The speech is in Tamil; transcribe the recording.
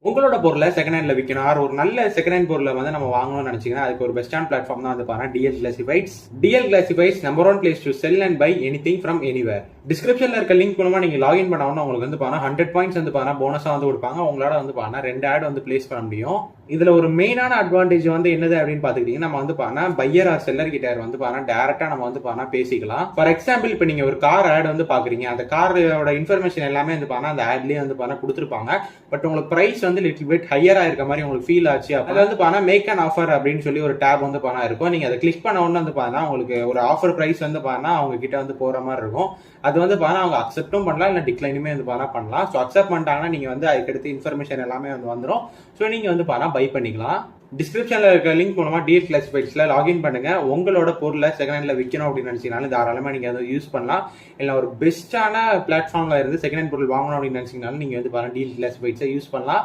உங்களோட பொருளை செகண்ட் ஹேண்ட்ல விற்கணும் ஆர் ஒரு நல்ல செகண்ட் ஹேண்ட் பொருளை வந்து நம்ம வாங்கணும்னு நினைச்சீங்கன்னா அதுக்கு ஒரு பெஸ்டான பிளாட்ஃபார்ம் தான் வந்து பாருங்க TL classifieds. TL classifieds number 1 place to sell and buy anything from anywhere. டிஸ்கிரிப்ஷன்ல இருக்க லிங்க் மூலமா நீங்க லாகின் பண்ணாலும் உங்களுக்கு வந்து பாருங்க 100 பாயிண்ட்ஸ் வந்து பாருங்க போனஸா வந்து கொடுப்பாங்க. உங்களோட வந்து பாருங்க 2 ஆட் வந்து பிளேஸ் பண்ண முடியும். இதுல ஒரு மெயினான அட்வான்டேஜ் வந்து என்னது அப்படின்னு பாத்துக்கிட்டீங்கன்னா நம்ம வந்து பாருங்க பையர் ஆர் செல்லர் கிட்ட வந்து பாருங்க டைரக்டா நம்ம வந்து பாருங்க பேசிக்கலாம். ஃபார் எக்ஸாம்பிள் இப்ப நீங்க ஒரு கார் ஆட் வந்து பாக்குறீங்க, அந்த காரோட இன்ஃபர்மேஷன் எல்லாமே வந்து பாருங்க அந்த ஆட்லயே வந்து பாருங்க கொடுத்துருப்பாங்க. பட் உங்களுக்கு பிரைஸ் வந்து லிட்டில் பிட் ஹையரா இருக்க மாதிரி உங்களுக்கு ஃபீல் ஆச்சு. அது வந்து பாருங்க மேக் அன் ஆஃபர் அப்படின்னு சொல்லி ஒரு டேப் வந்து பாருங்க இருக்கும். நீங்க அதை கிளிக் பண்ண உடனே வந்து பாருங்க உங்களுக்கு ஒரு ஆஃபர் பிரைஸ் வந்து பாருங்க அவங்க கிட்ட வந்து போற மாதிரி இருக்கும். அது வந்து பாருங்க அவங்க அக்செப்டும் பண்ணலாம் இல்ல டிக்ளைனுமே வந்து பாருங்க பண்ணலாம். ஸோ அக்செப்ட் பண்ணிட்டாங்கன்னா நீங்க வந்து அதுக்கடுத்து இன்ஃபர்மேஷன் எல்லாமே வந்து வந்துடும். ஸோ நீங்க வந்து பாருங்க பை பண்ணிக்கலாம். டிஸ்கிரிப்ஷன்ல இருக்க லிங்க் மூலமா டிஎல் கிளாசிஃபைட்ஸ்ல லாகின் பண்ணுங்க. உங்களோட பொருளை செகண்ட் ஹேண்ட்ல விற்கணும் அப்படின்னு நினைச்சீங்கனாலும் தாராளமா நீங்க அதை யூஸ் பண்ணலாம். இல்ல ஒரு பெஸ்டான பிளாட்ஃபார்ம்ல இருந்து செகண்ட் ஹேண்ட் பொருள் வாங்கணும் அப்படின்னு நினைச்சீங்கனாலும் நீங்க வந்து பாருங்க டிஎல் கிளாசிஃபைட்ஸை யூஸ் பண்ணலாம்.